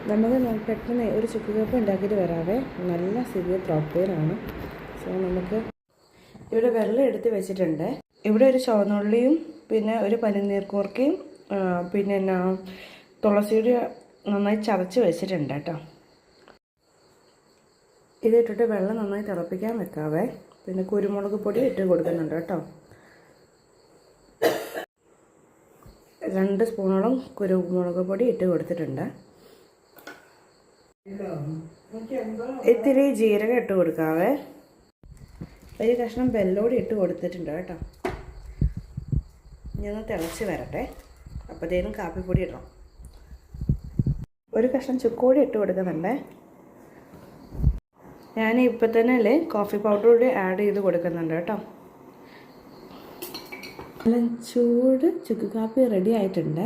നമുക്ക് പെട്ടെന്ന് ഒരു ചുക്ക് കാപ്പി ഉണ്ടാക്കിയിട്ട് വരാവേ. നല്ല സിവിയർ ത്രോട്ട് പെയിനാണ്. സോ നമുക്ക് ഇവിടെ വെള്ളം എടുത്ത് വെച്ചിട്ടുണ്ട്. ഇവിടെ ഒരു ചുവന്നുള്ളിയും പിന്നെ ഒരു പനിനീർക്കൂർക്കയും പിന്നെ തുളസിയുടെ നന്നായി ചതച്ച് വെച്ചിട്ടുണ്ട് കേട്ടോ. ഇതിട്ടിട്ട് വെള്ളം നന്നായി തിളപ്പിക്കാൻ വെക്കാവേ. പിന്നെ കുരുമുളക് പൊടി ഇട്ട് കൊടുക്കുന്നുണ്ട് കേട്ടോ. 2 സ്പൂണോളം കുരുമുളക് പൊടി ഇട്ട് കൊടുത്തിട്ടുണ്ട്. ഇത്തിരി ജീരകം ഇട്ട് കൊടുക്കാവേ. ഒരു കഷ്ണം വെല്ലോടി ഇട്ട് കൊടുത്തിട്ടുണ്ട് കേട്ടോ. ഇനി ഒന്ന് തിളച്ച് വരട്ടെ. അപ്പോഴത്തേനും കാപ്പിപ്പൊടി ഇടണം. ഒരു കഷ്ണം ചുക്കോടി ഇട്ട് കൊടുക്കുന്നുണ്ട്. ഞാൻ ഇപ്പം തന്നെ അല്ലേ കോഫി പൗഡർ കൂടി ആഡ് ചെയ്ത് കൊടുക്കുന്നുണ്ട് കേട്ടോ. നല്ല ചൂട് ചുക്ക് കാപ്പി റെഡി ആയിട്ടുണ്ട്.